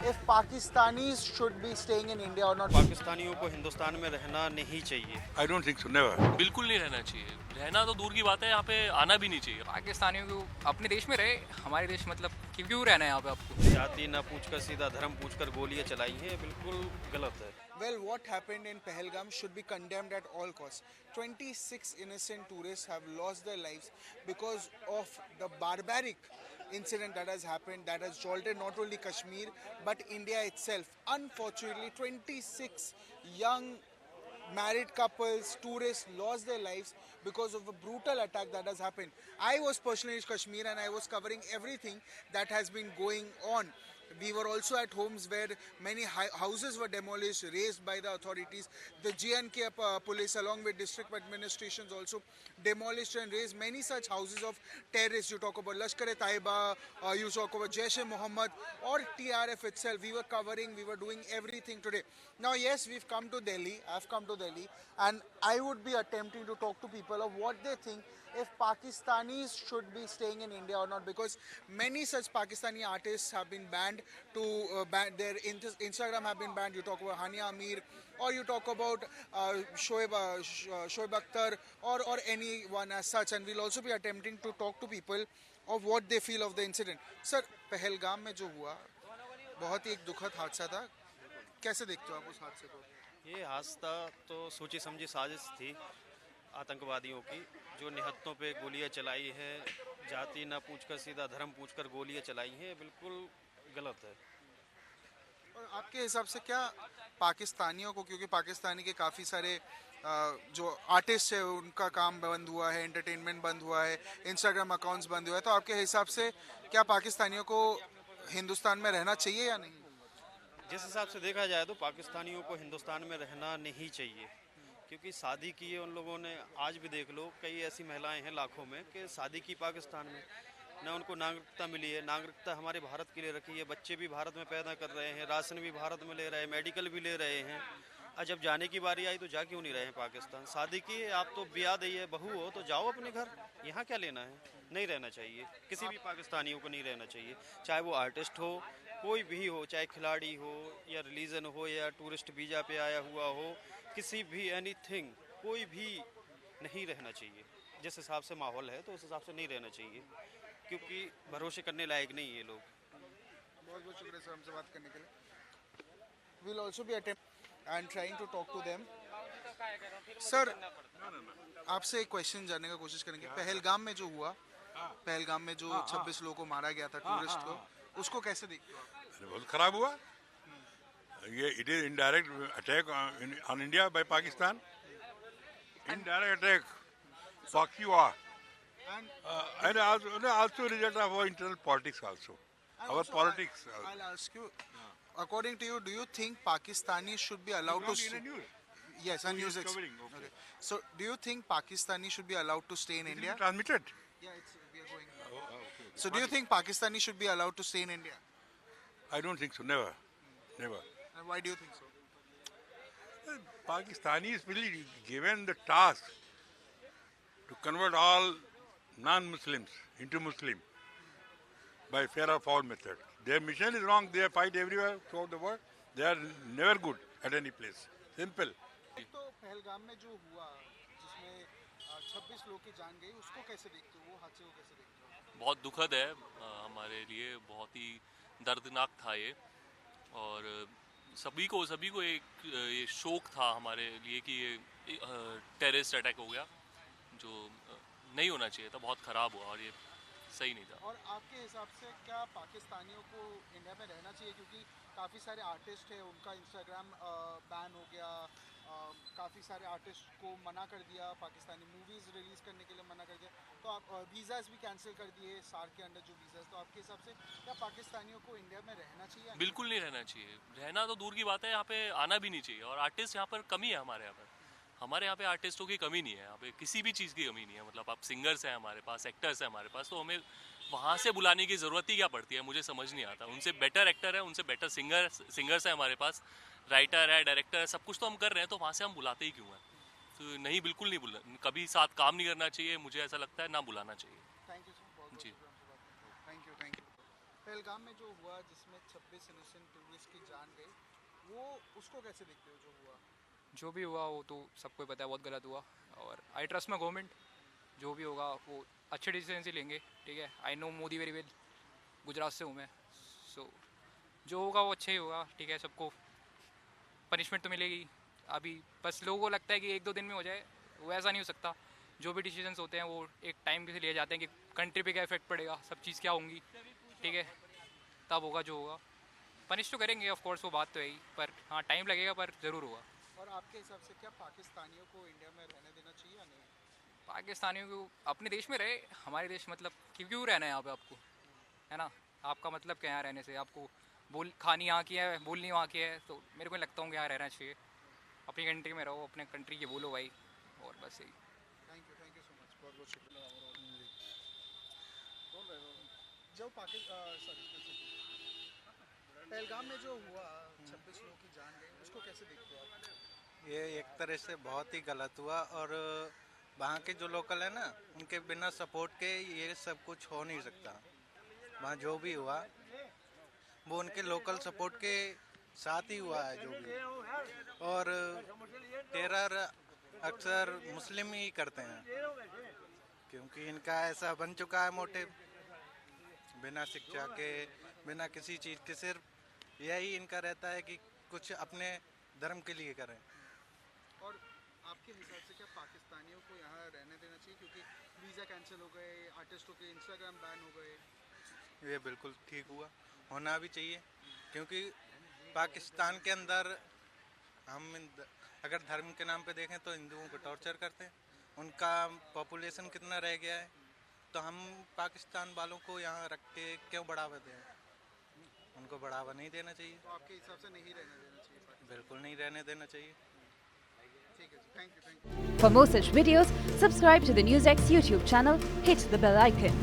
if Pakistanis should be staying in India or not. पाकिस्तानियों को हिंदुस्तान में रहना नहीं चाहिए। I don't think so, never. बिल्कुल नहीं रहना चाहिए। रहना तो दूर की बात है, यहाँ पे आना भी नहीं चाहिए। पाकिस्तानियों को अपने देश में रहे, हमारे देश मतलब क्यों रहना है यहाँ पे आपको? जाति न पूछकर सीधा धर्म पूछकर गोलियां चलाई हैं, बिल्कुल गलत है। Well, what happened in Pahalgam should be condemned at all costs. 26 innocent tourists have lost their lives because of the barbaric incident that has happened, that has jolted not only Kashmir but India itself. Unfortunately, 26 young married couples, tourists lost their lives because of a brutal attack that has happened. I was personally in Kashmir and I was covering everything that has been going on. We were also at homes where many houses were demolished, razed by the authorities. The GNK police along with district administrations also demolished and razed many such houses of terrorists. You talk about Lashkar-e-Taiba, you talk about Jaish-e-Mohammed or TRF itself. We were covering, we were doing everything today. Now yes, we've come to Delhi, I've come to Delhi, and I would be attempting to talk to people of what they think if Pakistanis should be staying in India or not, because many such Pakistani artists have been banned to their Instagram have been banned. You talk about Hania Amir or you talk about Shoaib Akhtar or anyone as such, and we'll also be attempting to talk to people of what they feel of the incident. Sir, Pahalgam में जो हुआ बहुत ही एक दुखद हादसा था, कैसे देखते हो आप उस हादसे को? ये हादसा तो सोची समझी साजिश थी आतंकवादियों की, जो निहत्तों पे गोलियां चलाई है, जाति न पूछकर सीधा धर्म पूछकर गोलियां चलाई हैं, बिल्कुल गलत है। और आपके हिसाब से क्या पाकिस्तानियों को, क्योंकि पाकिस्तानी के काफ़ी सारे जो आर्टिस्ट है उनका काम बंद हुआ है, एंटरटेनमेंट बंद हुआ है, इंस्टाग्राम अकाउंट्स बंद हुआ है, तो आपके हिसाब से क्या पाकिस्तानियों को हिंदुस्तान में रहना चाहिए या नहीं? जिस हिसाब से देखा जाए तो पाकिस्तानियों को हिंदुस्तान में रहना नहीं चाहिए, क्योंकि शादी की है उन लोगों ने। आज भी देख लो, कई ऐसी महिलाएं हैं लाखों में कि शादी की पाकिस्तान में, ना उनको नागरिकता मिली है। नागरिकता हमारे भारत के लिए रखी है, बच्चे भी भारत में पैदा कर रहे हैं, राशन भी भारत में ले रहे हैं, मेडिकल भी ले रहे हैं। और जब जाने की बारी आई तो जा क्यों नहीं रहे हैं पाकिस्तान? शादी की है, आप तो ब्याह दी बहू हो तो जाओ अपने घर, यहाँ क्या लेना है? नहीं रहना चाहिए, किसी भी पाकिस्तानियों को नहीं रहना चाहिए, चाहे वो आर्टिस्ट हो, कोई भी हो, चाहे खिलाड़ी हो या रिलीजन हो या टूरिस्ट वीज़ा पे आया हुआ हो, किसी भी एनीथिंग, कोई भी नहीं रहना चाहिए। जिस हिसाब से माहौल है तो उस हिसाब से नहीं रहना चाहिए, क्योंकि भरोसे करने लायक नहीं ये लोग। बहुत बहुत शुक्रिया सर हमसे बात करने के लिए। We'll also be attempt and trying to talk to them. Sir, आपसे एक क्वेश्चन जानने का कोशिश करेंगे। पहलगाम में जो हुआ, पहलगाम में जो 26 लोगों को मारा गया था, टूरिस्ट को, उसको कैसे देखते हो आप? बहुत खराब हुआ ये। It is indirect attack on India by Pakistan, indirect attack, proxy war, and also result of our internal politics also. Our politics. I'll ask you, according to you, do you think Pakistanis should be allowed to stay? Yes, on news. Okay. So, do you think Pakistanis should be allowed to stay in India? Transmitted. Yeah, we are going. So, do you think Pakistanis should be allowed to stay in India? I don't think so. Never. Never. And why do you think so? Pakistanis really given the task to convert all non-Muslims into Muslim by fair or foul method. Their mission is wrong. They fight everywhere throughout the world. They are never good at any place. Simple. तो पहलगाम में जो हुआ, जिसमें 26 लोगों की जान गई, उसको कैसे देखते हो? वो हादसे को कैसे देखते हो? बहुत दुखद है हमारे लिए, बहुत ही दर्दनाक था ये, और सभी को एक ये शोक था हमारे लिए कि ये टेररिस्ट अटैक हो गया, जो नहीं होना चाहिए था, बहुत ख़राब हुआ और ये सही नहीं था। और आपके हिसाब से क्या पाकिस्तानियों को इंडिया में रहना चाहिए? क्योंकि काफ़ी सारे आर्टिस्ट हैं, उनका इंस्टाग्राम बैन हो गया, काफ़ी सारे आर्टिस्ट को मना कर दिया, पाकिस्तानी मूवीज़ रिलीज़ करने के लिए मना कर दिया, तो आप वीज़ाज़ भी कैंसिल कर दिए सार्क के अंडर जो वीज़ाज़। तो आपके हिसाब से क्या पाकिस्तानियों को इंडिया में रहना चाहिए? बिल्कुल नहीं रहना चाहिए। रहना तो दूर की बात है, यहाँ पे आना भी नहीं चाहिए। और आर्टिस्ट यहाँ पर कमी है, हमारे यहाँ पे आर्टिस्टों की कमी नहीं है, यहाँ पे किसी भी चीज़ की कमी नहीं है। मतलब आप सिंगर्स हैं हमारे पास, एक्टर्स हैं हमारे पास, तो हमें वहाँ से बुलाने की ज़रूरत ही क्या पड़ती है, मुझे समझ नहीं आता। उनसे बेटर एक्टर है, उनसे बेटर सिंगर्स हैं हमारे पास, राइटर है, डायरेक्टर है, सब कुछ तो हम कर रहे हैं, तो वहाँ से हम बुलाते ही क्यों हैं? तो नहीं, बिल्कुल नहीं बुला, कभी साथ काम नहीं करना चाहिए, मुझे ऐसा लगता है, ना बुलाना चाहिए। Thank you sir. जी। Thank you. पहलगाम में जो हुआ जिसमें 26 इनोसेंट टूरिस्ट की जान गई, वो उसको कैसे देखते हो जो हुआ? जो भी हुआ वो तो सबको ही पता है बहुत गलत हुआ, और आई ट्रस्ट में गवर्नमेंट जो भी होगा वो अच्छे डिसीजन ही लेंगे, ठीक है। I know Modi very well, Gujarat से हूँ मैं, सो जो होगा वो अच्छा ही होगा, ठीक है। सबको पनिशमेंट तो मिलेगी। अभी बस लोगों को लगता है कि 1-2 दिन में हो जाए, वो ऐसा नहीं हो सकता। जो भी डिसीजंस होते हैं वो एक टाइम के लिए जाते हैं कि कंट्री पे क्या इफेक्ट पड़ेगा, सब चीज़ क्या होंगी, ठीक है। तब होगा जो होगा, पनिश तो करेंगे ऑफ कोर्स, वो बात तो है ही, पर हाँ टाइम लगेगा पर ज़रूर होगा। और आपके हिसाब से क्या पाकिस्तानियों को इंडिया में रहने देना चाहिए या नहीं? पाकिस्तानियों को अपने देश में रहे, हमारे देश मतलब क्यों रहना है यहाँ पे आपको, है ना। आपका मतलब क्या है यहाँ रहने से, आपको बोल खानी यहाँ की है, बोलनी वहाँ की है, तो मेरे को नहीं लगता हूँ कि यहाँ रहना चाहिए। अपनी कंट्री में रहो, अपने कंट्री के बोलो भाई, और बस यही। थैंक यू सो मच, बहुत बहुत शुक्रिया। जो पहलगाम में जो हुआ 26 लोगों की जान गई, उसको कैसे देखते हो आप? ये एक तरह से बहुत ही गलत हुआ, और वहाँ के जो लोकल है ना, उनके बिना सपोर्ट के ये सब कुछ हो नहीं सकता। वहाँ जो भी हुआ वो उनके लोकल सपोर्ट के साथ ही हुआ है जो भी, और टेरर अक्सर मुस्लिम ही करते हैं, क्योंकि इनका ऐसा बन चुका है मोटिव, बिना शिक्षा के, बिना किसी चीज़ के, सिर्फ यही इनका रहता है कि कुछ अपने धर्म के लिए करें। और आपके हिसाब से क्या पाकिस्तानियों को यहाँ रहने देना चाहिए, क्योंकि वीज़ा कैंसिल हो गए, आर्टिस्टों के इंस्टाग्राम बैन हो गए? ये बिल्कुल ठीक हुआ, होना भी चाहिए, क्योंकि पाकिस्तान के अंदर हम अगर धर्म के नाम पे देखें तो हिंदुओं को टॉर्चर करते हैं। उनका पॉपुलेशन कितना रह गया है, तो हम पाकिस्तान वालों को यहाँ रख के क्यों बढ़ावा दें? उनको बढ़ावा नहीं देना चाहिए। तो आपके हिसाब से नहीं रहने देना चाहिए पाकिस्तान? बिल्कुल नहीं रहने देना चाहिए। ठीक है, thank you. For more such videos, subscribe to the NewsX YouTube channel, hit the bell icon.